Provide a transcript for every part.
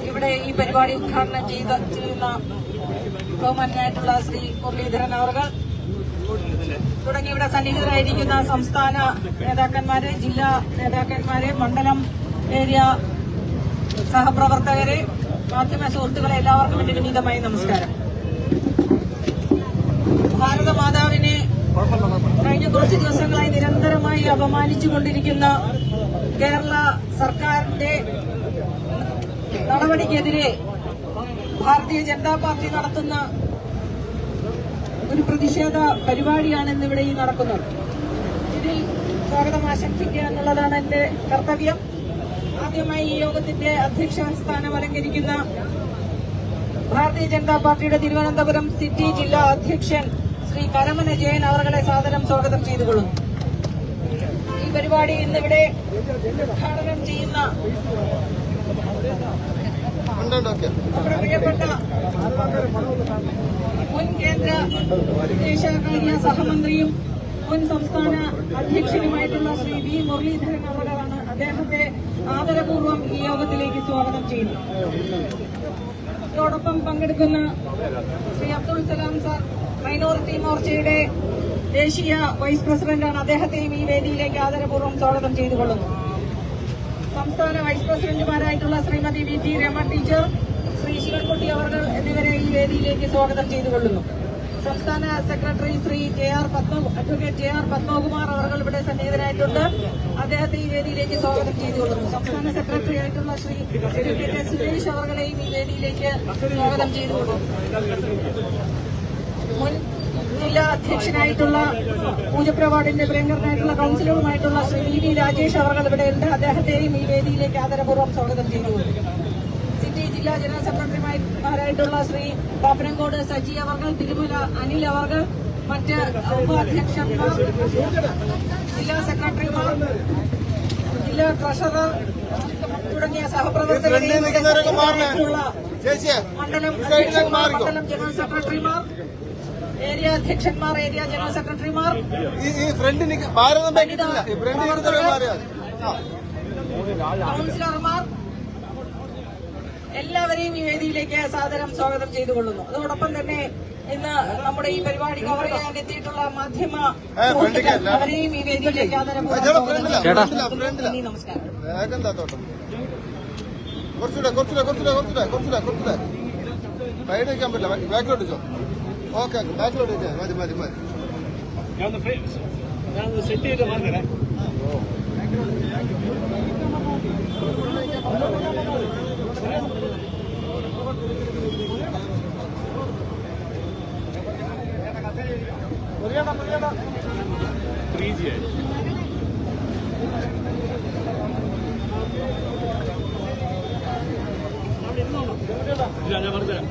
ഇവിടെ ഈ പരിപാടി ഉദ്ഘാടനം ചെയ്യുന്ന ബഹുമാനായിട്ടുള്ള ശ്രീ മുരളീധരൻ അവർ തുടങ്ങി ഇവിടെ സന്നിഹിതരായിരിക്കുന്ന സംസ്ഥാന നേതാക്കന്മാരെ, ജില്ലാ നേതാക്കന്മാരെ, മണ്ഡലം ഏരിയ സഹപ്രവർത്തകരെ, മാധ്യമ സുഹൃത്തുക്കളെ എല്ലാവർക്കും എന്റെ വിനീതമായ നമസ്കാരം. ഭാരതമാതാവിനെ കഴിഞ്ഞ കുറച്ച് ദിവസങ്ങളായി നിരന്തരമായി അപമാനിച്ചുകൊണ്ടിരിക്കുന്ന കേരള സർക്കാരിന്റെ നടപടിക്കെതിരെ ഭാരതീയ ജനതാ പാർട്ടി നടത്തുന്ന ഒരു പ്രതിഷേധ പരിപാടിയാണ് ഇന്നിവിടെ ഈ നടക്കുന്നത്. ഇതിൽ സ്വാഗതം ആശംസിക്കുക എന്നുള്ളതാണ് എന്റെ കർത്തവ്യം. ആദ്യമായി ഈ യോഗത്തിന്റെ അധ്യക്ഷ സ്ഥാനം അലങ്കരിക്കുന്ന ഭാരതീയ ജനതാ പാർട്ടിയുടെ തിരുവനന്തപുരം സിറ്റി ജില്ലാ അധ്യക്ഷൻ ശ്രീ കരമന ജയൻ അവരുടെ സാദരം സ്വാഗതം ചെയ്തുകൊള്ളുന്നു. ഈ പരിപാടി ഇന്നിവിടെ ഉദ്ഘാടനം ചെയ്യുന്ന നമ്മുടെ പ്രിയപ്പെട്ട മുൻ കേന്ദ്ര വിദേശകാര്യ സഹമന്ത്രിയും മുൻ സംസ്ഥാന അധ്യക്ഷനുമായിട്ടുള്ള ശ്രീ വി മുരളീധരൻ അവരാണ്. അദ്ദേഹത്തെ ആദരപൂർവ്വം ഈ യോഗത്തിലേക്ക് സ്വാഗതം ചെയ്യുന്നു. ഇതോടൊപ്പം പങ്കെടുക്കുന്ന ശ്രീ അബ്ദുൾ സലാം സാർ മൈനോറിറ്റി മോർച്ചയുടെ ദേശീയ വൈസ് പ്രസിഡന്റാണ്. അദ്ദേഹത്തെയും ഈ വേദിയിലേക്ക് ആദരപൂർവ്വം സ്വാഗതം ചെയ്തുകൊള്ളുന്നു. സംസ്ഥാന വൈസ് പ്രസിഡന്റുമാരായിട്ടുള്ള Shrimati V T Rama teacher, Shri Sivankutty അവർ എന്നിവരെ ഈ വേദിയിലേക്ക് സ്വാഗതം ചെയ്തുകൊള്ളുന്നു. സംസ്ഥാന secretary Shri advocate J R Padmakumar അവർ ഇവിടെ സന്നിഹിതരായിട്ടുണ്ട്. അദ്ദേഹത്തെ ഈ വേദിയിലേക്ക് സ്വാഗതം ചെയ്തുകൊള്ളുന്നു. സംസ്ഥാന സെക്രട്ടറി ആയിട്ടുള്ള ശ്രീ അഡ്വക്കേറ്റ് സുരേഷ് അവർകളെയും ഈ വേദിയിലേക്ക് സ്വാഗതം ചെയ്തുകൊള്ളുന്നു. മുൻ ജില്ലാ അധ്യക്ഷനായിട്ടുള്ള പൂജപ്ര വാർഡിന്റെ പ്രിയങ്കരനായിട്ടുള്ള കൌൺസിലറുമായിട്ടുള്ള ശ്രീ വി വി രാജേഷ് അവർ ഇവിടെയുണ്ട്. അദ്ദേഹത്തെയും ഈ വേദിയിലേക്ക് ആദരപൂർവ്വം സ്വാഗതം ചെയ്തുകൊള്ളുന്നു. സിറ്റി ജില്ലാ ജനറൽ സെക്രട്ടറിമാരായിട്ടുള്ള ശ്രീ പാപ്പനംകോട് സജി അവർ, തിരുമല അനിൽ അവർ, മറ്റ് ഉപാധ്യക്ഷന്മാർ, ജില്ലാ സെക്രട്ടറിമാർ, ജില്ലാ ട്രഷറർ തുടങ്ങിയ സഹപ്രവർത്തകരുടെ മണ്ഡലം ജനറൽ സെക്രട്ടറിമാർ, ഏരിയ അധ്യക്ഷന്മാർ, ഏരിയ ജനറൽ സെക്രട്ടറിമാർ, കൌൺസിലർമാർ എല്ലാവരെയും ഈ വേദിയിലേക്ക് സാദരം സ്വാഗതം ചെയ്തുകൊള്ളുന്നു. അതോടൊപ്പം തന്നെ ഇന്ന് നമ്മുടെ ഈ പരിപാടി കവർ ചെയ്യാൻ എത്തിയിട്ടുള്ള മാധ്യമ അവരെയും ഈ വേദിയിലേക്ക് ആദരപൂർവ്വം നമസ്കാരം. ഓക്കെ ബാക്കിലോട്ട് മതി ഞാൻ സെറ്റ് ചെയ്ത് മാർക്കറേ. ഞാൻ പറഞ്ഞുതരാം.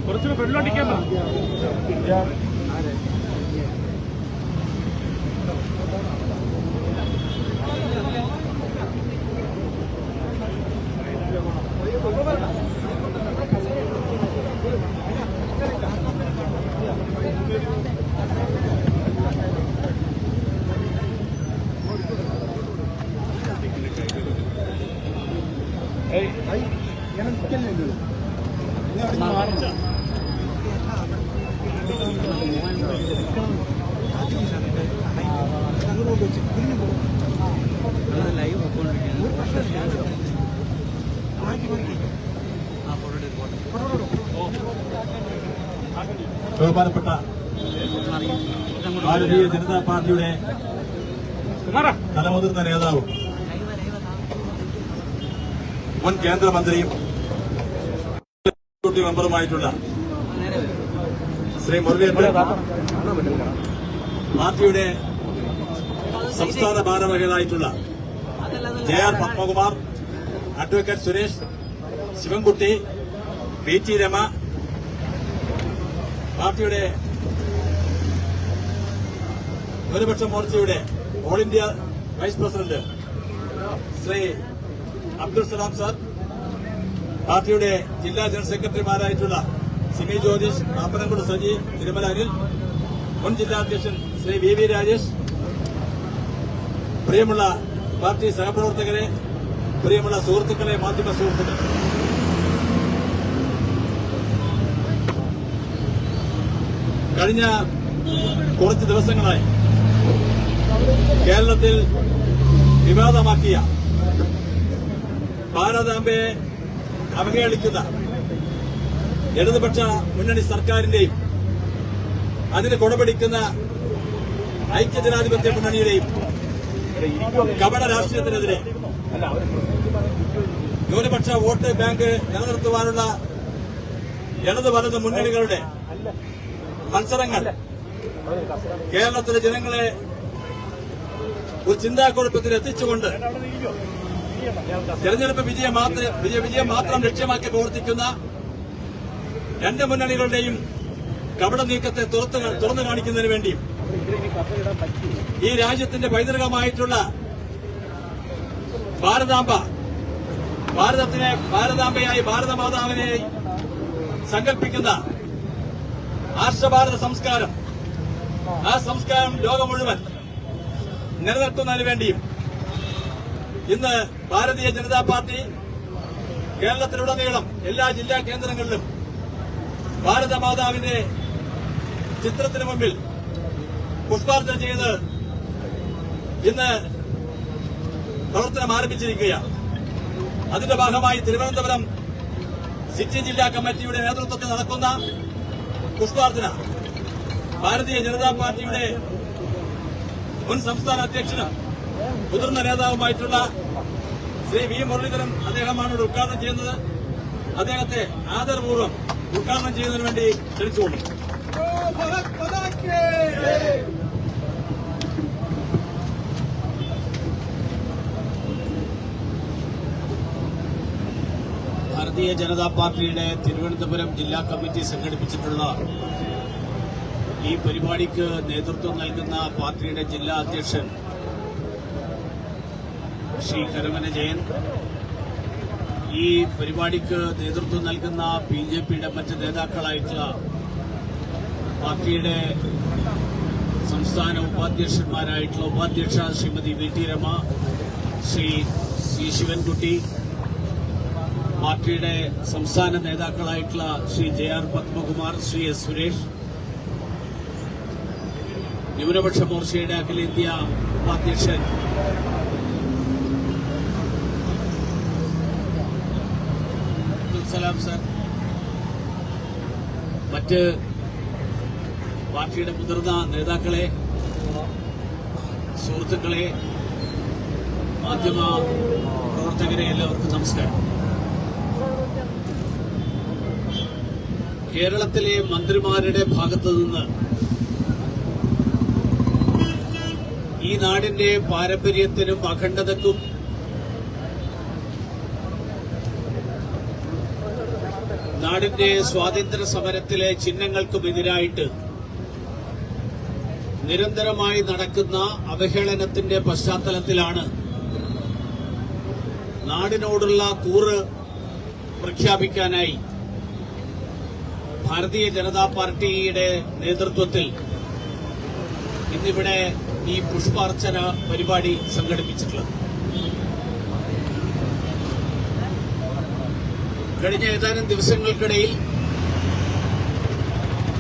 കുറച്ചുകൂടെ വെള്ളമടിക്കാൻ ബഹുമാനപ്പെട്ട ഭാരതീയ ജനതാ പാർട്ടിയുടെ തലമുതിർന്ന നേതാവും മുൻ കേന്ദ്രമന്ത്രിയും മെമ്പറുമായിട്ടുള്ള ശ്രീ മുരളീധരൻ പാർട്ടിയുടെ സംസ്ഥാന ഭാരവാഹികളായിട്ടുള്ള JR Padmakumar, advocate Suresh, Sivankutty, PT Rama, പാർട്ടിയുടെ ന്യൂനപക്ഷ മോർച്ചയുടെ all India vice president Shri Abdul Salam sir, പാർട്ടിയുടെ ജില്ലാ ജനറൽ സെക്രട്ടറിമാരായിട്ടുള്ള സിമി ജ്യോതിഷ്, പാപ്പനംകുടി സജി, തിരുമല അനിൽ, മുൻ ജില്ലാ അധ്യക്ഷൻ ശ്രീ VV രാജേഷ്, പ്രിയമുള്ള പാർട്ടി സഹപ്രവർത്തകരെ, പ്രിയമുള്ള സുഹൃത്തുക്കളെ, മാധ്യമ സുഹൃത്തുക്കളെ, കഴിഞ്ഞ കുറച്ച് ദിവസങ്ങളായി കേരളത്തിൽ വിവാദമാക്കിയ ഭാരതാംബയെ അവഹേളിക്കുന്ന ഇടതുപക്ഷ മുന്നണി സർക്കാരിന്റെയും അതിന് കൊടപിടിക്കുന്ന ഐക്യജനാധിപത്യ മുന്നണിയുടെയും കപട രാഷ്ട്രീയത്തിനെതിരെ ന്യൂനപക്ഷ വോട്ട് ബാങ്ക് നിലനിർത്തുവാനുള്ള ഇടതു വലത് മുന്നണികളുടെ മത്സരങ്ങൾ കേരളത്തിലെ ജനങ്ങളെ ഒരു ചിന്താക്കുഴപ്പത്തിൽ എത്തിച്ചുകൊണ്ട് തെരഞ്ഞെടുപ്പ് വിജയം മാത്രം ലക്ഷ്യമാക്കി പ്രവർത്തിക്കുന്ന രണ്ട് മുന്നണികളുടെയും കപട നീക്കത്തെ തുറന്നു കാണിക്കുന്നതിന് വേണ്ടിയും ഈ രാജ്യത്തിന്റെ പൈതൃകമായിട്ടുള്ള ഭാരതാംബയായി ഭാരതമാതാവിനെ സങ്കല്പിക്കുന്ന ആർഷഭാരത സംസ്കാരം, ആ സംസ്കാരം ലോകം മുഴുവൻ നിലനിർത്തുന്നതിന് വേണ്ടിയും ഇന്ന് ഭാരതീയ ജനതാ പാർട്ടി കേരളത്തിലുടനീളം എല്ലാ ജില്ലാ കേന്ദ്രങ്ങളിലും ഭാരതമാതാവിന്റെ ചിത്രത്തിന് മുമ്പിൽ പുഷ്പാർച്ചന ചെയ്ത് ഇന്ന് പ്രവർത്തനം ആരംഭിച്ചിരിക്കുകയാണ്. അതിന്റെ ഭാഗമായി തിരുവനന്തപുരം സിറ്റി ജില്ലാ കമ്മിറ്റിയുടെ നേതൃത്വത്തിൽ നടക്കുന്ന പുഷ്പാർച്ചന ഭാരതീയ ജനതാ പാർട്ടിയുടെ മുൻ സംസ്ഥാന അധ്യക്ഷനും മുതിർന്ന നേതാവുമായിട്ടുള്ള ശ്രീ V മുരളീധരൻ അദ്ദേഹമാണ് ഇവിടെ ഉദ്ഘാടനം ചെയ്യുന്നത്. അദ്ദേഹത്തെ ആദരപൂർവ്വം ഉദ്ഘാടനം ചെയ്യുന്നതിന് വേണ്ടി ക്ഷണിച്ചുകൊള്ളു. ഭാരതീയ ജനതാ പാർട്ടിയുടെ തിരുവനന്തപുരം ജില്ലാ കമ്മിറ്റി സംഘടിപ്പിച്ചിട്ടുള്ള ഈ പരിപാടിക്ക് നേതൃത്വം നൽകുന്ന പാർട്ടിയുടെ ജില്ലാ അധ്യക്ഷൻ ശ്രീ കരമന ജയൻ, ഈ പരിപാടിക്ക് നേതൃത്വം നൽകുന്ന BJPയുടെ മറ്റ് നേതാക്കളായിട്ടുള്ള പാർട്ടിയുടെ സംസ്ഥാന ഉപാധ്യക്ഷന്മാരായിട്ടുള്ള ഉപാധ്യക്ഷ ശ്രീമതി VT രമ, ശ്രീ C ശിവൻകുട്ടി, പാർട്ടിയുടെ സംസ്ഥാന നേതാക്കളായിട്ടുള്ള ശ്രീ JR പത്മകുമാർ, ശ്രീ S സുരേഷ്, ന്യൂനപക്ഷ മോർച്ചയുടെ അഖിലേന്ത്യാ ഉപാധ്യക്ഷൻ അബ്ദുൽ സലാം സർ, മറ്റ് പാർട്ടിയുടെ മുതിർന്ന നേതാക്കളെ, സുഹൃത്തുക്കളെ, മാധ്യമ പ്രവർത്തകരെ, എല്ലാവർക്കും നമസ്കാരം. കേരളത്തിലെ മന്ത്രിമാരുടെ ഭാഗത്തുനിന്ന് ഈ നാടിന്റെ പാരമ്പര്യത്തിനും അഖണ്ഡതയ്ക്കും നാടിന്റെ സ്വാതന്ത്ര്യ സമരത്തിലെ ചിഹ്നങ്ങൾക്കുമെതിരായിട്ട് നിരന്തരമായി നടക്കുന്ന അവഹേളനത്തിന്റെ പശ്ചാത്തലത്തിലാണ് നാടിനോടുള്ള കൂറ് പ്രഖ്യാപിക്കാനായി ഭാരതീയ ജനതാ പാർട്ടിയുടെ നേതൃത്വത്തിൽ ഇന്നിവിടെ ഈ പുഷ്പാർച്ചന പരിപാടി സംഘടിപ്പിച്ചിട്ടുള്ളത്. കഴിഞ്ഞ ഏതാനും ദിവസങ്ങൾക്കിടയിൽ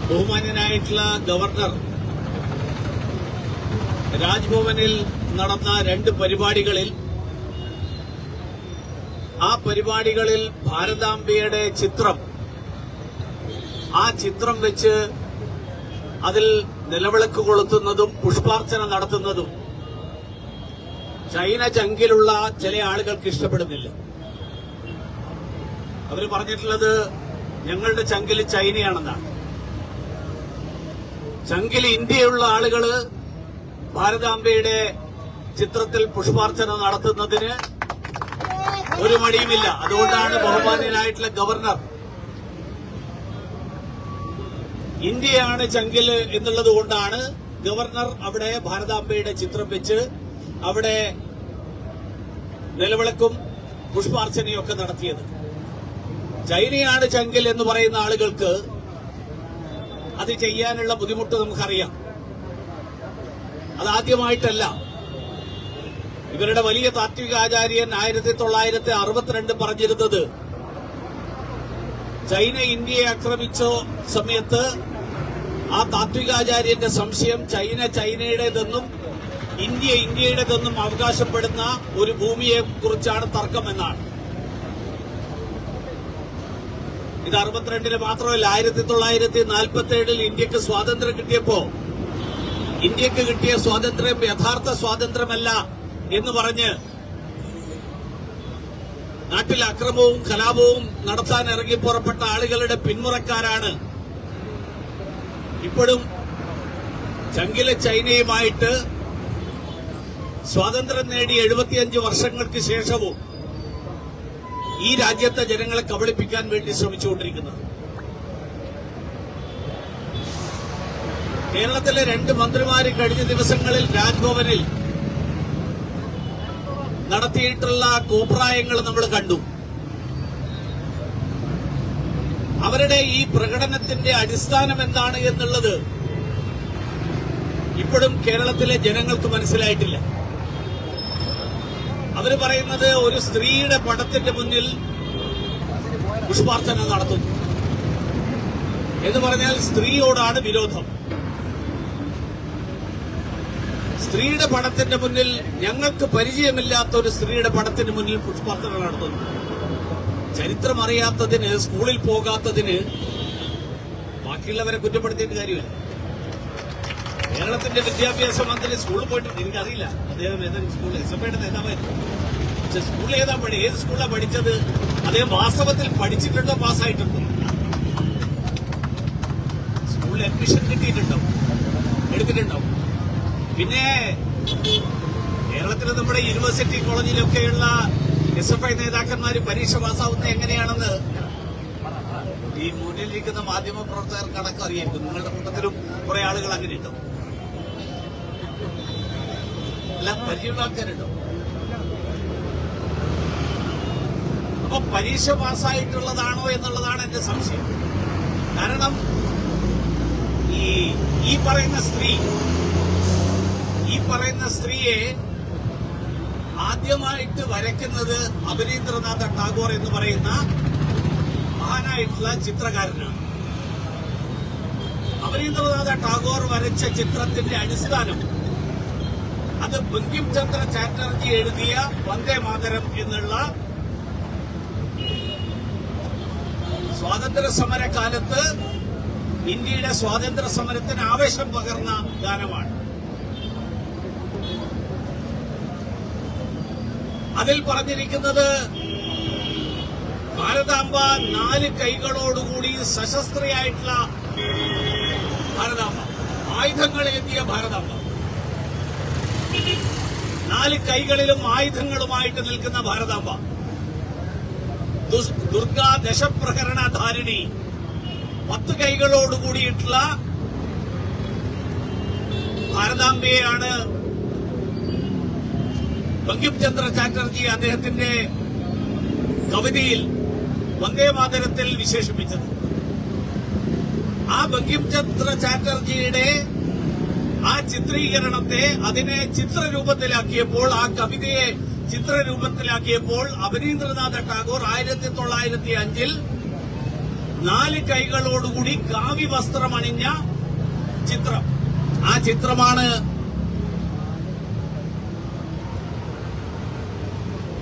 ബഹുമാന്യനായിട്ടുള്ള ഗവർണർ രാജ്ഭവനിൽ നടന്ന 2 പരിപാടികളിൽ ആ പരിപാടികളിൽ ഭാരതാംബയുടെ ആ ചിത്രം വെച്ച് അതിൽ നിലവിളക്ക് കൊളുത്തുന്നതും പുഷ്പാർച്ചന നടത്തുന്നതും ചൈന ചങ്കിലുള്ള ചില ആളുകൾക്ക് ഇഷ്ടപ്പെടുന്നില്ല. അവർ പറഞ്ഞിട്ടുള്ളത് ഞങ്ങളുടെ ചങ്കിൽ ചൈനയാണെന്നാണ്. ചങ്കിൽ ഇന്ത്യയുള്ള ആളുകള് ഭാരതാംബയുടെ ചിത്രത്തിൽ പുഷ്പാർച്ചന നടത്തുന്നതിന് ഒരു മടിയുമില്ല. അതുകൊണ്ടാണ് ബഹുമാന്യനായിട്ടുള്ള ഗവർണർ ഇന്ത്യയാണ് ചങ്കില് എന്നുള്ളത് കൊണ്ടാണ് ഗവർണർ അവിടെ ഭാരതാംബയുടെ ചിത്രം വെച്ച് അവിടെ നിലവിളക്കും പുഷ്പാർച്ചനയും ഒക്കെ നടത്തിയത്. ചൈനയാണ് ചങ്കിൽ എന്ന് പറയുന്ന ആളുകൾക്ക് അത് ചെയ്യാനുള്ള ബുദ്ധിമുട്ട് നമുക്കറിയാം. അതാദ്യമായിട്ടല്ല. ഇവരുടെ വലിയ താത്വിക ആചാര്യൻ 1962 പറഞ്ഞിരുന്നത് ചൈന ഇന്ത്യയെ ആക്രമിച്ച സമയത്ത് ആ താത്വികാചാര്യന്റെ സംശയം ചൈന ചൈനയുടേതെന്നും ഇന്ത്യ ഇന്ത്യയുടേതെന്നും അവകാശപ്പെടുന്ന ഒരു ഭൂമിയെ കുറിച്ചാണ് തർക്കമെന്നാണ്. ഇത് 62 മാത്രമല്ല, 1947 ഇന്ത്യക്ക് സ്വാതന്ത്ര്യം കിട്ടിയപ്പോ ഇന്ത്യക്ക് കിട്ടിയ സ്വാതന്ത്ര്യം യഥാർത്ഥ സ്വാതന്ത്ര്യമല്ല എന്ന് പറഞ്ഞ് നാട്ടിൽ അക്രമവും കലാപവും നടത്താൻ ഇറങ്ങി പുറപ്പെട്ട ആളുകളുടെ പിന്മുറക്കാരാണ് ഇപ്പോഴും ചങ്കിലെ ചൈനയുമായിട്ട് സ്വാതന്ത്ര്യം നേടി 75 വർഷങ്ങൾക്ക് ശേഷവും ഈ രാജ്യത്തെ ജനങ്ങളെ കബളിപ്പിക്കാൻ വേണ്ടി ശ്രമിച്ചുകൊണ്ടിരിക്കുന്നത്. കേരളത്തിലെ 2 മന്ത്രിമാര് കഴിഞ്ഞ ദിവസങ്ങളിൽ രാജ്ഭവനിൽ നടത്തിയിട്ടുള്ള കോപ്രായങ്ങൾ നമ്മൾ കണ്ടു. അവരുടെ ഈ പ്രകടനത്തിന്റെ അടിസ്ഥാനം എന്താണ് എന്നുള്ളത് ഇപ്പോഴും കേരളത്തിലെ ജനങ്ങൾക്ക് മനസ്സിലായിട്ടില്ല. അവര് പറയുന്നത് ഒരു സ്ത്രീയുടെ പടത്തിന്റെ മുന്നിൽ പുഷ്പാർച്ചന നടത്തുന്നു എന്ന് പറഞ്ഞാൽ സ്ത്രീയോടാണ് വിരോധം. സ്ത്രീയുടെ പടത്തിന്റെ മുന്നിൽ, ഞങ്ങൾക്ക് പരിചയമില്ലാത്ത ഒരു സ്ത്രീയുടെ പടത്തിന് മുന്നിൽ പുഷ്പാർച്ചന നടത്തുന്നു. ചരിത്രം അറിയാത്തതിന്, സ്കൂളിൽ പോകാത്തതിന് ബാക്കിയുള്ളവരെ കുറ്റപ്പെടുത്തിയിട്ട് കാര്യമില്ല. കേരളത്തിന്റെ വിദ്യാഭ്യാസ മന്ത്രി സ്കൂളിൽ പോയിട്ട് എനിക്കറിയില്ല, അദ്ദേഹം ഏതെങ്കിലും സ്കൂളിൽ എസ്എഫ്ഐയുടെ നേതാവായിരുന്നു. പക്ഷെ സ്കൂളിൽ ഏത് സ്കൂളിലാണ് പഠിച്ചത്? അദ്ദേഹം വാസ്തവത്തിൽ പഠിച്ചിട്ടുണ്ടോ, പാസ്സായിട്ടുണ്ടോ? സ്കൂളിൽ അഡ്മിഷൻ കിട്ടിയിട്ടുണ്ടോ, എടുത്തിട്ടുണ്ടോ? പിന്നെ കേരളത്തിലെ നമ്മുടെ യൂണിവേഴ്സിറ്റി കോളേജിലൊക്കെയുള്ള എസ്എഫ്ഐ നേതാക്കന്മാര് പരീക്ഷ പാസ്സാവുന്നത് എങ്ങനെയാണെന്ന് ഈ മുന്നിലിരിക്കുന്ന മാധ്യമ പ്രവർത്തകർക്ക് അടക്കം അറിയായിരിക്കും. നിങ്ങളുടെ കൂട്ടത്തിലും കുറെ ആളുകൾ അങ്ങനെ ഉണ്ടോ? എല്ലാം പരിചയമുള്ള ആൾക്കാരുണ്ടോ? അപ്പൊ പരീക്ഷ പാസ്സായിട്ടുള്ളതാണോ എന്നുള്ളതാണ് എന്റെ സംശയം. കാരണം ഈ പറയുന്ന സ്ത്രീയെ ആദ്യമായിട്ട് വരയ്ക്കുന്നത് അബനീന്ദ്രനാഥ ടാഗോർ എന്ന് പറയുന്ന മഹാനായിട്ടുള്ള ചിത്രകാരനാണ്. അബനീന്ദ്രനാഥ ടാഗോർ വരച്ച ചിത്രത്തിന്റെ അടിസ്ഥാനം അത് ബങ്കിം ചന്ദ്ര ചാറ്റർജി എഴുതിയ വന്ദേ മാതരം എന്നുള്ള സ്വാതന്ത്ര്യ സമര കാലത്ത് ഇന്ത്യയുടെ സ്വാതന്ത്ര്യ സമരത്തിന് ആവേശം പകർന്ന ഗാനമാണ്. അതിൽ പറഞ്ഞിരിക്കുന്നത് ഭാരതാംബ 4 കൈകളോടുകൂടി സശസ്ത്രയായിട്ടുള്ള ഭാരതാംബ, ആയുധങ്ങളേന്തിയ ഭാരതാംബ, 4 കൈകളിലും ആയുധങ്ങളുമായിട്ട് നിൽക്കുന്ന ഭാരതാംബ, ദുർഗാ ദശപ്രകരണ ധാരിണി, 10 കൈകളോടുകൂടിയിട്ടുള്ള ഭാരതാംബയെയാണ് ബങ്കിം ചന്ദ്ര ചാറ്റർജി അദ്ദേഹത്തിന്റെ കവിതയിൽ വന്ദേമാതരത്തിൽ വിശേഷിപ്പിച്ചത്. ആ ബങ്കിം ചന്ദ്ര ചാറ്റർജിയുടെ ആ ചിത്രീകരണത്തെ, അതിനെ ചിത്രരൂപത്തിലാക്കിയപ്പോൾ, ആ കവിതയെ ചിത്രരൂപത്തിലാക്കിയപ്പോൾ അബനീന്ദ്രനാഥ ടാഗോർ 1905 4 കൈകളോടുകൂടി കാവ്യ വസ്ത്രമണിഞ്ഞ ചിത്രം. ആ ചിത്രമാണ്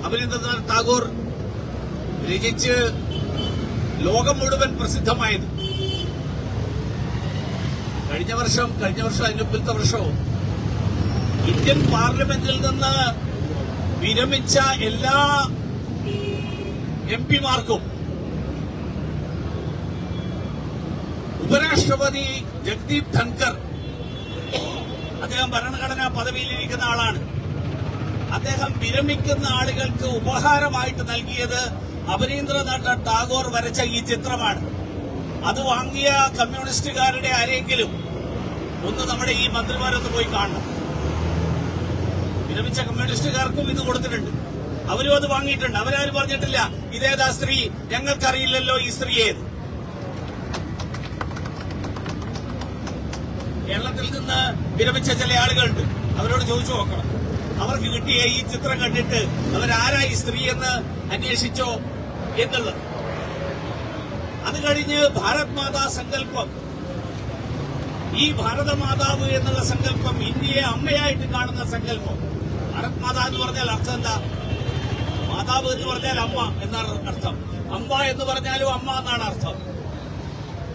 അബനീന്ദ്രനാഥ ടാഗോർ രചിച്ച് ലോകം മുഴുവൻ പ്രസിദ്ധമായത്. കഴിഞ്ഞ വർഷം അതിനുപിലത്തെ വർഷവും ഇന്ത്യൻ പാർലമെന്റിൽ നിന്ന് വിരമിച്ച എല്ലാ എംപിമാർക്കും ഉപരാഷ്ട്രപതി ജഗ്ദീപ് ധൻകർ, അദ്ദേഹം ഭരണഘടനാ പദവിയിലിരിക്കുന്ന ആളാണ്, അദ്ദേഹം വിരമിക്കുന്ന ആളുകൾക്ക് ഉപഹാരമായിട്ട് നൽകിയത് അപരീന്ദ്രനാഥ ടാഗോർ വരച്ച ഈ ചിത്രമാണ്. അത് വാങ്ങിയ കമ്മ്യൂണിസ്റ്റുകാരുടെ ആരെങ്കിലും ഒന്ന് നമ്മുടെ ഈ മന്ത്രിമാരൊന്ന് പോയി കാണണം. വിരമിച്ച കമ്മ്യൂണിസ്റ്റുകാർക്കും ഇത് കൊടുത്തിട്ടുണ്ട്, അവരും അത് വാങ്ങിയിട്ടുണ്ട്. അവരാരും പറഞ്ഞിട്ടില്ല ഇതേതാ സ്ത്രീ, ഞങ്ങൾക്കറിയില്ലല്ലോ ഈ സ്ത്രീ ഏത്. കേരളത്തിൽ നിന്ന് വിരമിച്ച ചില ആളുകളുണ്ട്, അവരോട് ചോദിച്ചു നോക്കണം. അവർക്ക് കിട്ടിയ ഈ ചിത്രം കണ്ടിട്ട് അവരാരാ ഈ സ്ത്രീ എന്ന് അന്വേഷിച്ചോ എന്നുള്ളത്. അത് കഴിഞ്ഞ് ഭാരത് മാതാ സങ്കല്പം, ഈ ഭാരതമാതാവ് എന്നുള്ള സങ്കല്പം, ഇന്ത്യയെ അമ്മയായിട്ട് കാണുന്ന സങ്കല്പം. ഭാരത് മാതാ എന്ന് പറഞ്ഞാൽ അർത്ഥം എന്താ? മാതാവ് എന്ന് പറഞ്ഞാൽ അമ്മ എന്നാണ് അർത്ഥം. അമ്മ എന്ന് പറഞ്ഞാലും അമ്മ എന്നാണ് അർത്ഥം.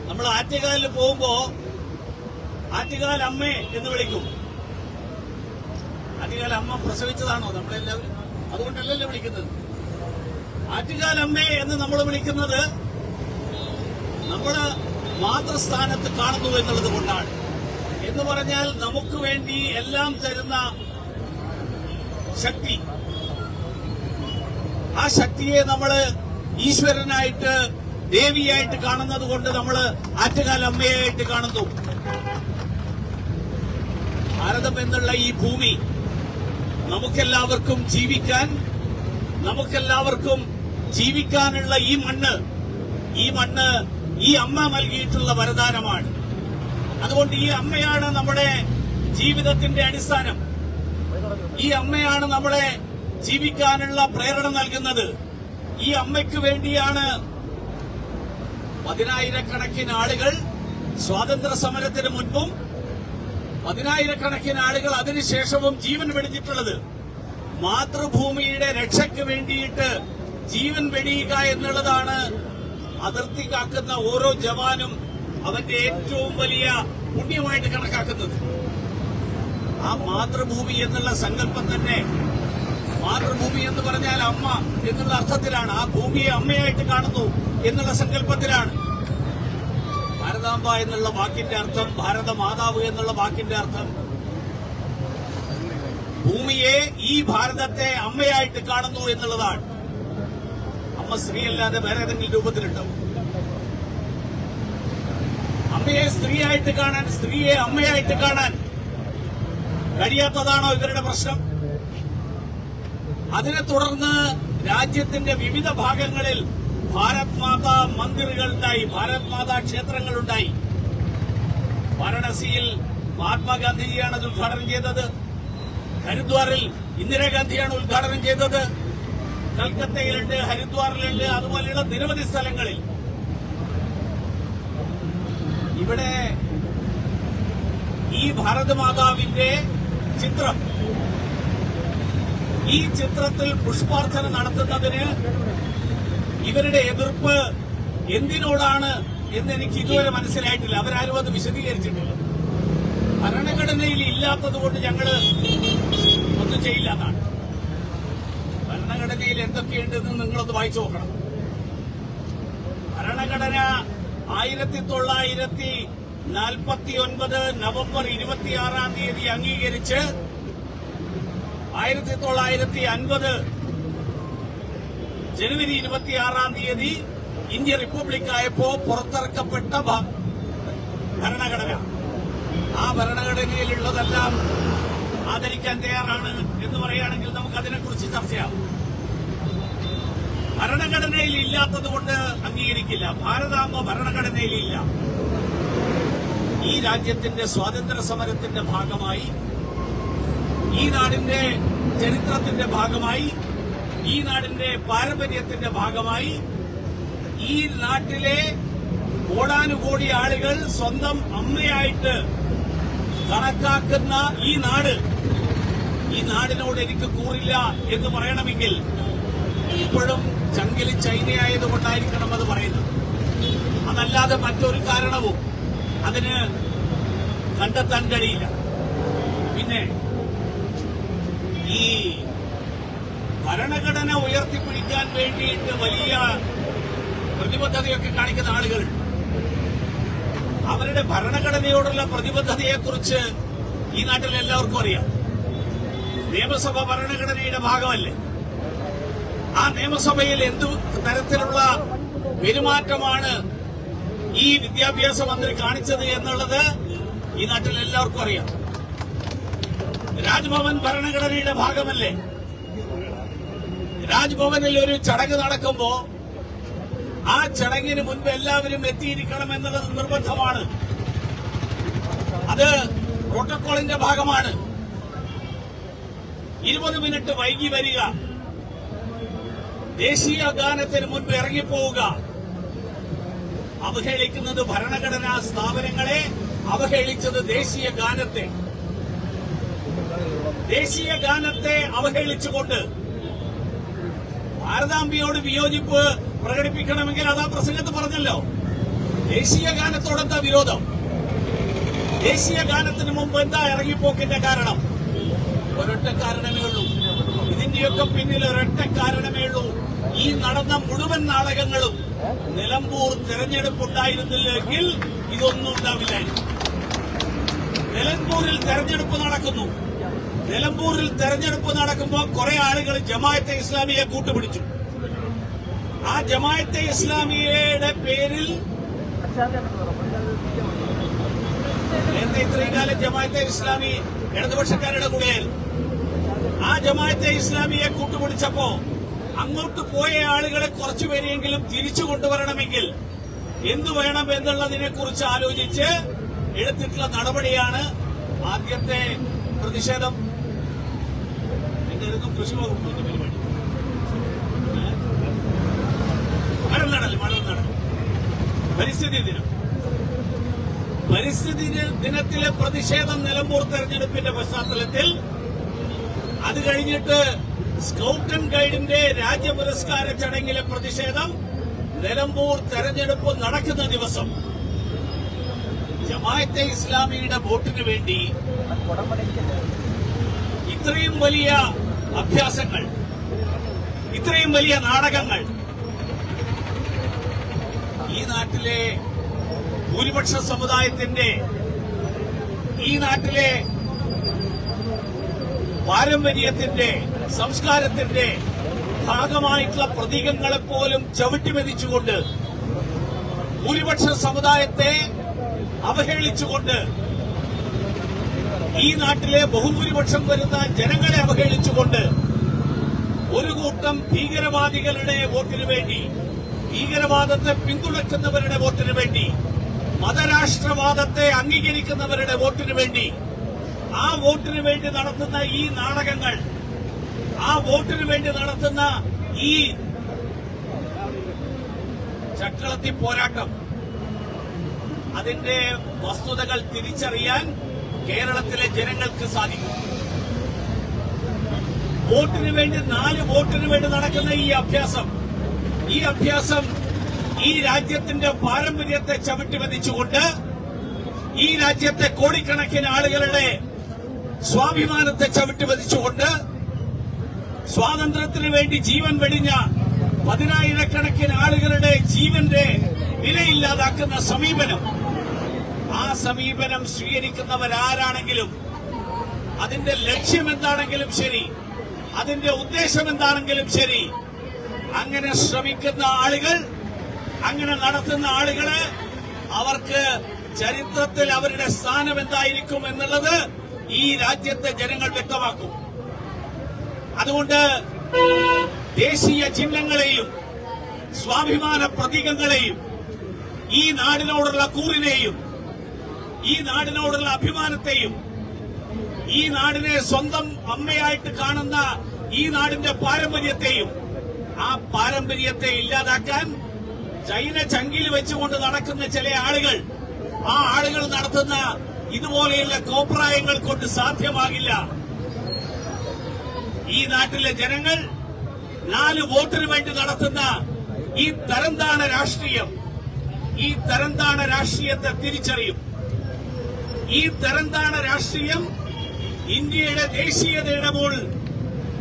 നമ്മൾ ആറ്റുകാലിൽ പോകുമ്പോ ആറ്റുകാൽ അമ്മേ എന്ന് വിളിക്കും. ആറ്റുകാൽ അമ്മ പ്രസവിച്ചതാണോ നമ്മളെല്ലാവരും? അതുകൊണ്ടല്ലല്ലോ വിളിക്കുന്നത്. ആറ്റുകാൽ അമ്മേ എന്ന് നമ്മൾ വിളിക്കുന്നത് നമ്മള് മാതൃസ്ഥാനത്ത് കാണുന്നു എന്നുള്ളത് കൊണ്ടാണ്. എന്ന് പറഞ്ഞാൽ നമുക്ക് വേണ്ടി എല്ലാം തരുന്ന ശക്തി, ആ ശക്തിയെ നമ്മള് ഈശ്വരനായിട്ട് ദേവിയായിട്ട് കാണുന്നത് കൊണ്ട് നമ്മള് ആറ്റുകാൽ അമ്മയായിട്ട് കാണുന്നു. ഭാരതം എന്നുള്ള ഈ ഭൂമി നമുക്കെല്ലാവർക്കും ജീവിക്കാനുള്ള ഈ മണ്ണ് ഈ അമ്മ നൽകിയിട്ടുള്ള വരദാനമാണ്. അതുകൊണ്ട് ഈ അമ്മയാണ് നമ്മുടെ ജീവിതത്തിന്റെ അടിസ്ഥാനം. ഈ അമ്മയാണ് നമ്മളെ ജീവിക്കാനുള്ള പ്രേരണ നൽകുന്നത്. ഈ അമ്മയ്ക്ക് വേണ്ടിയാണ് പതിനായിരക്കണക്കിന് ആളുകൾ സ്വാതന്ത്ര്യ സമരത്തിന് മുൻപും പതിനായിരക്കണക്കിന് ആളുകൾ അതിനുശേഷവും ജീവൻ വെടിഞ്ഞിട്ടുള്ളത്. മാതൃഭൂമിയുടെ രക്ഷയ്ക്ക് വേണ്ടിയിട്ട് ജീവൻ വെടിയുക എന്നുള്ളതാണ് അതിർത്തി കാക്കുന്ന ഓരോ ജവാനും അവന്റെ ഏറ്റവും വലിയ പുണ്യമായിട്ട് കണക്കാക്കുന്നത്. ആ മാതൃഭൂമി എന്നുള്ള സങ്കല്പം തന്നെ, മാതൃഭൂമി എന്ന് പറഞ്ഞാൽ അമ്മ എന്നുള്ള അർത്ഥത്തിലാണ്. ആ ഭൂമിയെ അമ്മയായിട്ട് കാണുന്നു എന്നുള്ള സങ്കല്പത്തിലാണ്. ഭാരതാംബ എന്നുള്ള വാക്കിന്റെ അർത്ഥം, ഭാരതമാതാവ് എന്നുള്ള വാക്കിന്റെ അർത്ഥം ഭൂമിയെ, ഈ ഭാരതത്തെ അമ്മയായിട്ട് കാണുന്നു എന്നുള്ളതാണ്. അമ്മ സ്ത്രീയല്ലാതെ വേറെ ഏതെങ്കിലും രൂപത്തിലുണ്ടാവും? അമ്മയെ സ്ത്രീയായിട്ട് കാണാൻ, സ്ത്രീയെ അമ്മയായിട്ട് കാണാൻ കഴിയാത്തതാണോ ഇവരുടെ പ്രശ്നം? അതിനെ തുടർന്ന് രാജ്യത്തിന്റെ വിവിധ ഭാഗങ്ങളിൽ ഭാരത് മാതാ മന്ദിറുകളുണ്ടായി, ഭാരത് മാതാ ക്ഷേത്രങ്ങളുണ്ടായി. വാരണസിയിൽ മഹാത്മാഗാന്ധിജിയാണ് അത് ഉദ്ഘാടനം ചെയ്തത്. ഹരിദ്വാറിൽ ഇന്ദിരാഗാന്ധിയാണ് ഉദ്ഘാടനം ചെയ്തത്. കൽക്കത്തയിലുണ്ട്, ഹരിദ്വാറിലുണ്ട്, അതുപോലെയുള്ള നിരവധി സ്ഥലങ്ങളിൽ. ഇവിടെ ഈ ഭാരതമാതാവിന്റെ ചിത്രം, ഈ ചിത്രത്തിൽ പുഷ്പാർച്ചന നടത്തുന്നതിന് ഇവരുടെ എതിർപ്പ് എന്തിനോടാണ് എന്ന് എനിക്ക് ഇതുവരെ മനസ്സിലായിട്ടില്ല. അവരാരും അത് വിശദീകരിച്ചിട്ടില്ല. ഭരണഘടനയിൽ ഇല്ലാത്തതുകൊണ്ട് ഞങ്ങള് ഒന്നും ചെയ്യില്ല എന്നാണ്. ഭരണഘടനയിൽ എന്തൊക്കെയുണ്ടെന്ന് നിങ്ങളൊന്ന് വായിച്ചു നോക്കണം. ഭരണഘടന 1949 നവംബർ 26 അംഗീകരിച്ച് 1950 ജനുവരി 26 ഇന്ത്യ റിപ്പബ്ലിക്കായപ്പോ പുറത്തിറക്കപ്പെട്ട ഭരണഘടന. ആ ഭരണഘടനയിലുള്ളതെല്ലാം ആദരിക്കാൻ തയ്യാറാണ് എന്ന് പറയുകയാണെങ്കിൽ നമുക്ക് അതിനെക്കുറിച്ച് ചർച്ചയാവും. ഭരണഘടനയിൽ ഇല്ലാത്തതുകൊണ്ട് അംഗീകരിക്കില്ല. ഭാരതാംബ ഭരണഘടനയിലില്ല. ഈ രാജ്യത്തിന്റെ സ്വാതന്ത്ര്യ സമരത്തിന്റെ ഭാഗമായി, ഈ നാടിന്റെ ചരിത്രത്തിന്റെ ഭാഗമായി, ഈ നാടിന്റെ പാരമ്പര്യത്തിന്റെ ഭാഗമായി, ഈ നാട്ടിലെ കോടാനുകോടി ആളുകൾ സ്വന്തം അമ്മയായിട്ട് കണക്കാക്കുന്ന ഈ നാടിനോട് എനിക്ക് കൂറില്ല എന്ന് പറയണമെങ്കിൽ ഇപ്പോഴും ചങ്കിൽ ചൈനയായതുകൊണ്ടായിരിക്കണം അത് പറയുന്നത്. അതല്ലാതെ മറ്റൊരു കാരണവും അതിന് കണ്ടെത്താൻ കഴിയില്ല. പിന്നെ ഈ ഭരണഘടന ഉയർത്തിപ്പിടിക്കാൻ വേണ്ടിയിട്ട് വലിയ പ്രതിബദ്ധതയൊക്കെ കാണിക്കുന്ന ആളുകൾ, അവരുടെ ഭരണഘടനയോടുള്ള പ്രതിബദ്ധതയെക്കുറിച്ച് ഈ നാട്ടിൽ എല്ലാവർക്കും അറിയാം. നിയമസഭ ഭരണഘടനയുടെ ഭാഗമല്ലേ? ആ നിയമസഭയിൽ എന്തു തരത്തിലുള്ള പെരുമാറ്റമാണ് ഈ വിദ്യാഭ്യാസ മന്ത്രി കാണിച്ചത് എന്നുള്ളത് ഈ നാട്ടിൽ എല്ലാവർക്കും അറിയാം. രാജ്ഭവൻ ഭരണഘടനയുടെ ഭാഗമല്ലേ? രാജ്ഭവനിൽ ഒരു ചടങ്ങ് നടക്കുമ്പോ ആ ചടങ്ങിന് മുൻപ് എല്ലാവരും എത്തിയിരിക്കണം എന്നുള്ളത് നിർബന്ധമാണ്. അത് പ്രോട്ടോകോളിന്റെ ഭാഗമാണ്. 20 മിനിറ്റ് വൈകി വരിക, ദേശീയ ഗാനത്തിന് മുൻപ് ഇറങ്ങിപ്പോവുക, അവഹേളിക്കുന്നത് ഭരണഘടനാ സ്ഥാപനങ്ങളെ, അവഹേളിച്ചത് ദേശീയ ഗാനത്തെ അവഹേളിച്ചുകൊണ്ട് ഭാരതാംബയോട് വിയോജിപ്പ് പ്രകടിപ്പിക്കണമെങ്കിൽ അതാ പ്രസംഗത്ത് പറഞ്ഞല്ലോ. ദേശീയ ഗാനത്തോടെന്താ വിരോധം? ദേശീയ ഗാനത്തിന് മുമ്പ് എന്താ ഇറങ്ങിപ്പോക്കിന്റെ കാരണം? ഒരൊറ്റ കാരണമേ ഉള്ളൂ. ഇതിന്റെയൊക്കെ പിന്നിൽ ഒരൊറ്റ കാരണമേ ഉള്ളൂ. ഈ നടന്ന മുഴുവൻ നാടകങ്ങളും നിലമ്പൂർ തെരഞ്ഞെടുപ്പുണ്ടായിരുന്നില്ലെങ്കിൽ ഇതൊന്നും ഉണ്ടാവില്ലായിരുന്നു. നിലമ്പൂരിൽ തെരഞ്ഞെടുപ്പ് നടക്കുമ്പോൾ കുറെ ആളുകൾ ജമാഅത്തെ ഇസ്ലാമിയെ കൂട്ടുപിടിച്ചു. ആ ജമാഅത്തെ ഇസ്ലാമിയുടെ പേരിൽ നേരത്തെ ഇത്രയും കാലം ജമാഅത്തെ ഇസ്ലാമി ഇടതുപക്ഷക്കാരുടെ കൂടെയായിരുന്നു. ആ ജമാഅത്തെ ഇസ്ലാമിയെ കൂട്ടുപിടിച്ചപ്പോ അങ്ങോട്ട് പോയ ആളുകളെ കുറച്ചുപേരെങ്കിലും തിരിച്ചു കൊണ്ടുവരണമെങ്കിൽ എന്തു വേണം എന്നുള്ളതിനെ കുറിച്ച് ആലോചിച്ച് എടുത്തിട്ടുള്ള നടപടിയാണ് ആദ്യത്തെ പ്രതിഷേധം. എന്തായിരുന്നു കൃഷി വകുപ്പിന്റെ പരിപാടി? മഴനടൽ പരിസ്ഥിതി ദിനത്തിലെ പ്രതിഷേധം നിലമ്പൂർ തെരഞ്ഞെടുപ്പിന്റെ പശ്ചാത്തലത്തിൽ, അത് കഴിഞ്ഞിട്ട് സ്കൌട്ട് ആൻഡ് ഗൈഡിന്റെ രാജ്യ പുരസ്കാര ചടങ്ങിലെ പ്രതിഷേധം നിലമ്പൂർ തെരഞ്ഞെടുപ്പ് നടക്കുന്ന ദിവസം ജമാഅത്തെ ഇസ്ലാമിയുടെ വോട്ടിന് വേണ്ടി ഇത്രയും വലിയ അഭ്യാസങ്ങൾ, ഇത്രയും വലിയ നാടകങ്ങൾ ഈ നാട്ടിലെ ഭൂരിപക്ഷ സമുദായത്തിന്റെ, ഈ നാട്ടിലെ പാരമ്പര്യത്തിന്റെ, സംസ്കാരത്തിന്റെ ഭാഗമായിട്ടുള്ള പ്രതീകങ്ങളെപ്പോലും ചവിട്ടിമെതിച്ചുകൊണ്ട്, ഭൂരിപക്ഷ സമുദായത്തെ അവഹേളിച്ചുകൊണ്ട്, ഈ നാട്ടിലെ ബഹുഭൂരിപക്ഷം വരുന്ന ജനങ്ങളെ അവഹേളിച്ചുകൊണ്ട് ഒരു കൂട്ടം ഭീകരവാദികളുടെ വോട്ടിനു വേണ്ടി, ഭീകരവാദത്തെ പിന്തുണയ്ക്കുന്നവരുടെ വോട്ടിനു വേണ്ടി, മതരാഷ്ട്രവാദത്തെ അംഗീകരിക്കുന്നവരുടെ വോട്ടിനു വേണ്ടി, ആ വോട്ടിനു വേണ്ടി നടത്തുന്ന ഈ നാടകങ്ങൾ, ആ വോട്ടിനു വേണ്ടി നടത്തുന്ന ഈ ചക്കളത്തി പോരാട്ടം, അതിന്റെ വസ്തുതകൾ തിരിച്ചറിയാൻ കേരളത്തിലെ ജനങ്ങൾക്ക് സാധിക്കും. വോട്ടിനു വേണ്ടി 4 വോട്ടിനു വേണ്ടി നടക്കുന്ന ഈ അഭ്യാസം ഈ രാജ്യത്തിന്റെ പാരമ്പര്യത്തെ ചവിട്ടിമെതിച്ചുകൊണ്ട്, ഈ രാജ്യത്തെ കോടിക്കണക്കിന് ആളുകളുടെ സ്വാഭിമാനത്തെ ചവിട്ടിമെതിച്ചുകൊണ്ട്, സ്വാതന്ത്ര്യത്തിനു വേണ്ടി ജീവൻ വെടിഞ്ഞ 10,000-കണക്കിന് ആളുകളുടെ ജീവന്റെ വിലയില്ലാതാക്കുന്ന സമീപനം, ആ സമീപനം സ്വീകരിക്കുന്നവരാരാണെങ്കിലും, അതിന്റെ ലക്ഷ്യം എന്താണെങ്കിലും ശരി, അതിന്റെ ഉദ്ദേശം എന്താണെങ്കിലും ശരി, അങ്ങനെ ശ്രമിക്കുന്ന ആളുകൾ, അങ്ങനെ നടത്തുന്ന ആളുകളെ, അവർക്ക് ചരിത്രത്തിൽ അവരുടെ സ്ഥാനം എന്തായിരിക്കും എന്നുള്ളത് ഈ രാജ്യത്തെ ജനങ്ങൾ വ്യക്തമാക്കും. അതുകൊണ്ട് ദേശീയ ചിഹ്നങ്ങളെയും സ്വാഭിമാന പ്രതീകങ്ങളെയും, ഈ നാടിനോടുള്ള കൂറിനെയും, ഈ നാടിനോടുള്ള അഭിമാനത്തെയും, ഈ നാടിനെ സ്വന്തം അമ്മയായിട്ട് കാണുന്ന ഈ നാടിന്റെ പാരമ്പര്യത്തെയും, ആ പാരമ്പര്യത്തെ ഇല്ലാതാക്കാൻ ചൈന ചങ്കിൽ വെച്ചുകൊണ്ട് നടക്കുന്ന ചില ആളുകൾ, ആ ആളുകൾ നടത്തുന്ന ഇതുപോലെയുള്ള കോപ്രായങ്ങൾ കൊണ്ട് സാധ്യമാകില്ല. ഈ നാട്ടിലെ ജനങ്ങൾ 4 വോട്ടിന് വേണ്ടി നടത്തുന്ന ഈ തരംതാണ രാഷ്ട്രീയത്തെ തിരിച്ചറിയും. ഈ തരംതാണ രാഷ്ട്രീയം ഇന്ത്യയുടെ ദേശീയതയുടെ മുകളിൽ,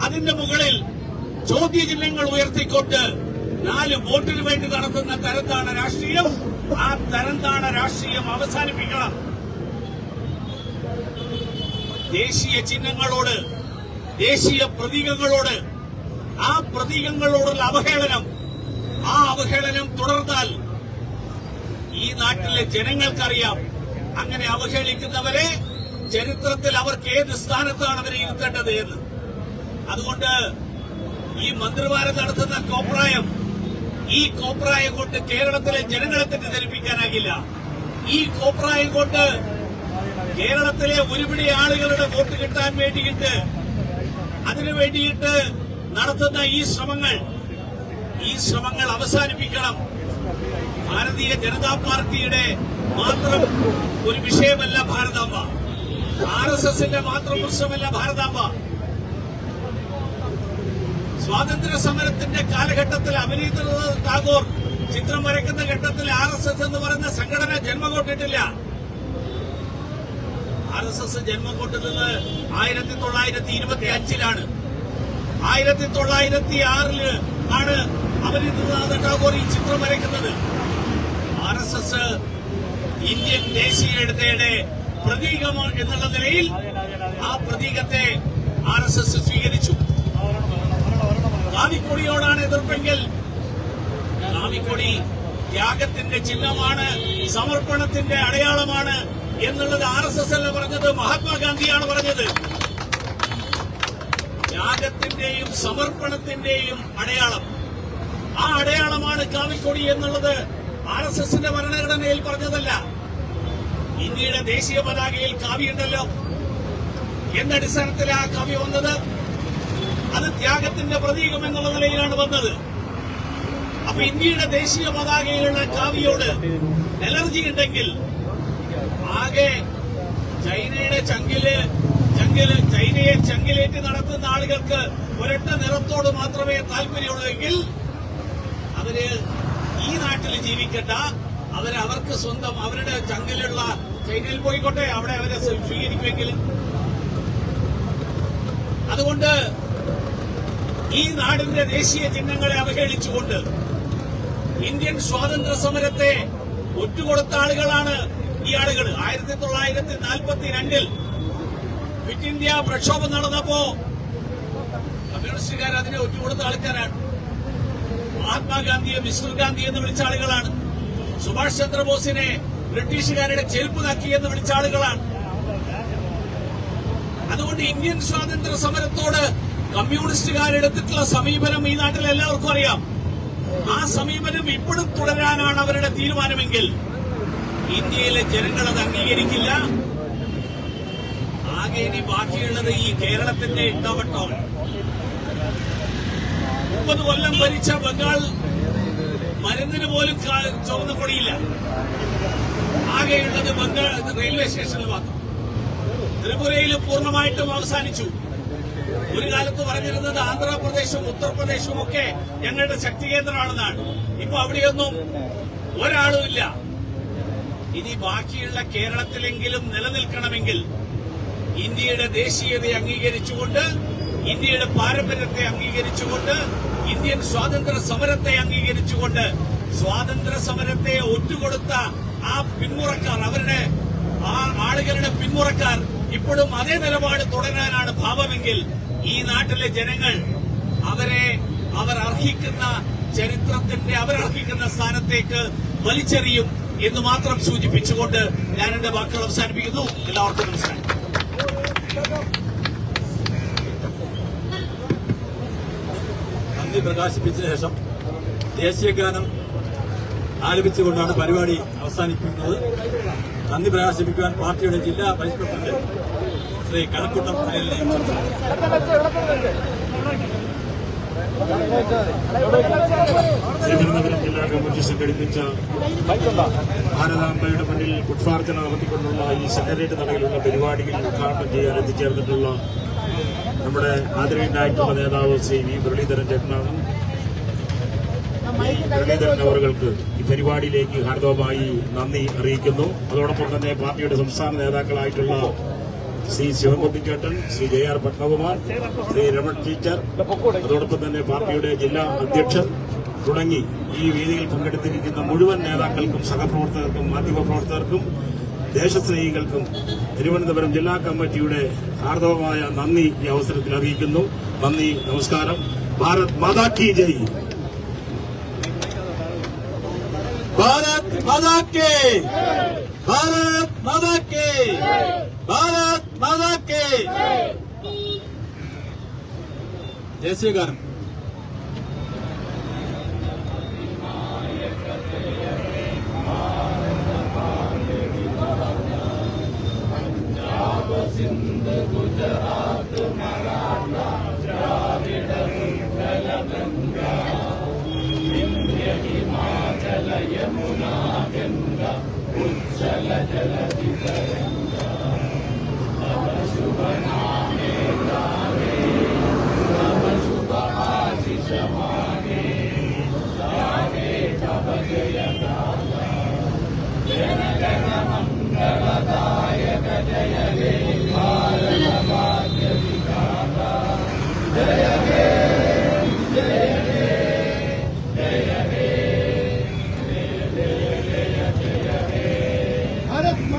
അതിന്റെ മുകളിൽ ചോദ്യചിഹ്നങ്ങൾ ഉയർത്തിക്കൊണ്ട് 4 വോട്ടിന് വേണ്ടി നടത്തുന്ന തരംതാണ രാഷ്ട്രീയം, ആ തരംതാണ രാഷ്ട്രീയം അവസാനിപ്പിക്കണം. ദേശീയ ചിഹ്നങ്ങളോട്, ദേശീയ പ്രതീകങ്ങളോട്, ആ പ്രതീകങ്ങളോടുള്ള അവഹേളനം, ആ അവഹേളനം തുടർന്നാൽ ഈ നാട്ടിലെ ജനങ്ങൾക്കറിയാം അങ്ങനെ അവഹേളിക്കുന്നവരെ ചരിത്രത്തിൽ അവർക്ക് ഏത് സ്ഥാനത്താണ് അവരെ ഇരുത്തേണ്ടത് എന്ന്. അതുകൊണ്ട് ഈ മന്ത്രിമാരെ നടത്തുന്ന കോപ്രായം, ഈ കോപ്രായം കൊണ്ട് കേരളത്തിലെ ജനങ്ങളെ തെറ്റിദ്ധരിപ്പിക്കാനാകില്ല. ഈ കോപ്രായം കൊണ്ട് കേരളത്തിലെ ഒരുപിടി ആളുകളുടെ വോട്ട് കിട്ടാൻ വേണ്ടിയിട്ട്, അതിനു വേണ്ടിയിട്ട് നടത്തുന്ന ഈ ശ്രമങ്ങൾ അവസാനിപ്പിക്കണം. ഭാരതീയ ജനതാ പാർട്ടിയുടെ മാത്രം ഒരു വിഷയമല്ല ഭാരതാംബ, RSSന്റെ മാത്രം പ്രശ്നമല്ല ഭാരതാംബ. സ്വാതന്ത്ര്യ സമരത്തിന്റെ കാലഘട്ടത്തിൽ അഭിനീന്ദ്രനാഥ് ടാഗോർ ചിത്രം വരയ്ക്കുന്ന ഘട്ടത്തിൽ RSS എന്ന് പറയുന്ന സംഘടന ജന്മം കൊണ്ടിട്ടില്ല. RSS ജന്മം കൊണ്ടത് 1925-ലാണ്. 1906 ആണ് അഭിനീന്ദ്രനാഥ് ടാഗോർ ഈ ചിത്രം വരയ്ക്കുന്നത്. RSS ഇന്ത്യൻ ദേശീയതയുടെ പ്രതീകം എന്നുള്ള നിലയിൽ ആ പ്രതീകത്തെ RSS സ്വീകരിച്ചു. കാവിക്കൊടിയോടാണ് എതിർപ്പെങ്കിൽ കാവിക്കൊടി ത്യാഗത്തിന്റെ ചിഹ്നമാണ്, സമർപ്പണത്തിന്റെ അടയാളമാണ് എന്നുള്ളത് RSS അല്ല പറഞ്ഞത്, മഹാത്മാഗാന്ധിയാണ് പറഞ്ഞത്. ത്യാഗത്തിന്റെയും സമർപ്പണത്തിന്റെയും അടയാളം, ആ അടയാളമാണ് കാവിക്കൊടി എന്നുള്ളത് RSSന്റെ ഭരണഘടനയിൽ പറഞ്ഞതല്ല. ഇന്ത്യയുടെ ദേശീയ പതാകയിൽ കാവിയുണ്ടല്ലോ. എന്തടിസ്ഥാനത്തിലാണ് ആ കാവ്യ വന്നത്? അത് ത്യാഗത്തിന്റെ പ്രതീകം എന്നുള്ള നിലയിലാണ് വന്നത്. അപ്പൊ ഇന്ത്യയുടെ ദേശീയ പതാകയിലുള്ള കാവിയോട് അലർജി ഉണ്ടെങ്കിൽ ആകെ ചൈനയെ ചങ്കിലേറ്റ് നടത്തുന്ന ആളുകൾക്ക് ഒരൊറ്റ നിറത്തോട് മാത്രമേ താല്പര്യമുള്ളൂ എങ്കിൽ അവര് ഈ നാട്ടിൽ ജീവിക്കണ്ട, അവർക്ക് സ്വന്തം അവരുടെ ചങ്കിലുള്ള ചൈനയിൽ പോയിക്കോട്ടെ, അവിടെ അവരെ സ്വീകരിക്കുമെങ്കിലും. അതുകൊണ്ട് ഈ നാടിന്റെ ദേശീയ ചിഹ്നങ്ങളെ അവഹേളിച്ചുകൊണ്ട് ഇന്ത്യൻ സ്വാതന്ത്ര്യ സമരത്തെ ഒറ്റുകൊടുത്ത ആളുകളാണ് ഈ ആളുകൾ. 1942 ക്വിറ്റ് ഇന്ത്യ പ്രക്ഷോഭം നടന്നപ്പോ കമ്മ്യൂണിസ്റ്റുകാർ അതിനെ ഒറ്റുകൊടുത്ത ആൾക്കാരാണ്. മഹാത്മാഗാന്ധിയെ മിസ്റ്റർ ഗാന്ധി എന്ന് വിളിച്ച ആളുകളാണ്. സുഭാഷ് ചന്ദ്രബോസിനെ ബ്രിട്ടീഷുകാരുടെ ചെരുപ്പ് നക്കി എന്ന് വിളിച്ച ആളുകളാണ്. അതുകൊണ്ട് ഇന്ത്യൻ സ്വാതന്ത്ര്യ സമരത്തോട് കമ്മ്യൂണിസ്റ്റുകാരെടുത്തിട്ടുള്ള സമീപനം ഈ നാട്ടിൽ എല്ലാവർക്കും അറിയാം. ആ സമീപനം ഇപ്പോഴും തുടരാനാണ് അവരുടെ തീരുമാനമെങ്കിൽ ഇന്ത്യയിലെ ജനങ്ങൾ അത് അംഗീകരിക്കില്ല. ആകെ ഇനി ബാക്കിയുള്ളത് ഈ കേരളത്തിന്റെ ഇടവട്ടമാണ്. 30 കൊല്ലം ഭരിച്ച ബംഗാൾ മരുന്നിന് പോലും ചുവന്ന കൊടിയില്ല. ആകെയുള്ളത് ബംഗാൾ റെയിൽവേ സ്റ്റേഷനിൽ മാത്രം. ത്രിപുരയിൽ പൂർണ്ണമായിട്ടും അവസാനിച്ചു. ഒരു കാലത്ത് പറഞ്ഞിരുന്നത് ആന്ധ്രാപ്രദേശും ഉത്തർപ്രദേശും ഒക്കെ ഞങ്ങളുടെ ശക്തി കേന്ദ്രമാണെന്നാണ്. ഇപ്പൊ അവിടെയൊന്നും ഒരാളുമില്ല. ഇനി ബാക്കിയുള്ള കേരളത്തിലെങ്കിലും നിലനിൽക്കണമെങ്കിൽ ഇന്ത്യയുടെ ദേശീയതയെ അംഗീകരിച്ചുകൊണ്ട്, ഇന്ത്യയുടെ പാരമ്പര്യത്തെ അംഗീകരിച്ചുകൊണ്ട്, ഇന്ത്യൻ സ്വാതന്ത്ര്യ സമരത്തെ അംഗീകരിച്ചുകൊണ്ട്, സ്വാതന്ത്ര്യ സമരത്തെ ഒറ്റുകൊടുത്ത ആ പിന്മുറക്കാർ, അവരുടെ ആ ആളുകളുടെ പിന്മുറക്കാർ ഇപ്പോഴും അതേ നിലപാട് തുടരാനാണ് ഭാവമെങ്കിൽ ഈ നാട്ടിലെ ജനങ്ങൾ അവർ അർഹിക്കുന്ന ചരിത്രത്തിന്റെ അവരർഹിക്കുന്ന സ്ഥാനത്തേക്ക് വലിച്ചെറിയും എന്ന് മാത്രം സൂചിപ്പിച്ചുകൊണ്ട് ഞാൻ എന്റെ വാക്കുകൾ അവസാനിപ്പിക്കുന്നു. എല്ലാവർക്കും നമസ്കാരം. നന്ദി പ്രകാശിപ്പിച്ച ശേഷം ദേശീയഗാനം ആലപിച്ചുകൊണ്ടാണ് പരിപാടി അവസാനിപ്പിക്കുന്നത്. നന്ദി പ്രകാശിപ്പിക്കുവാൻ പാർട്ടിയുടെ ജില്ലാ വൈസ് പ്രസിഡന്റ് ശ്രീ കഴക്കൂട്ടം അനിലിനെ തിരുവനന്തപുരം ജില്ലാ കമ്മിറ്റി സംഘടിപ്പിച്ച ഭാരതാംബയുടെ മുന്നിൽ പുഷ്പാർച്ചന നടത്തിക്കൊണ്ടുള്ള ഈ സെക്രട്ടേറിയറ്റ് നടയിലുള്ള പരിപാടിയിൽ ഉദ്ഘാടനം ചെയ്യാൻ എത്തിച്ചേർന്നിട്ടുള്ള നമ്മുടെ ആദരണീയനായിട്ടുള്ള നേതാവ് ശ്രീ വി മുരളീധരൻ ചേട്ടനാണ്. മുരളീധരൻ അവർക്ക് ഈ പരിപാടിയിലേക്ക് ഹാർദവമായി നന്ദി അറിയിക്കുന്നു. അതോടൊപ്പം തന്നെ പാർട്ടിയുടെ സംസ്ഥാന നേതാക്കളായിട്ടുള്ള ശ്രീ ശിവൻകുട്ടിച്ചേട്ടൻ, ശ്രീ JR പത്മകുമാർ, ശ്രീ രമൺ ടീച്ചർ, അതോടൊപ്പം തന്നെ പാർട്ടിയുടെ ജില്ലാ അധ്യക്ഷൻ തുടങ്ങി ഈ വേദിയിൽ പങ്കെടുത്തിരിക്കുന്ന മുഴുവൻ നേതാക്കൾക്കും സഹപ്രവർത്തകർക്കും മാധ്യമപ്രവർത്തകർക്കും ദേശസ്നേഹികൾക്കും തിരുവനന്തപുരം ജില്ലാ കമ്മിറ്റിയുടെ ഹാർദവമായ നന്ദി ഈ അവസരത്തിൽ അറിയിക്കുന്നു. നന്ദി, നമസ്കാരം. ഭാരത് മാതാ കി ജയ്. ഭാരത് മാതാ കി, ഭാരത് മാതാ കി, ഭാരത് മാതാ കി. ദേശീയഗാനം. भारत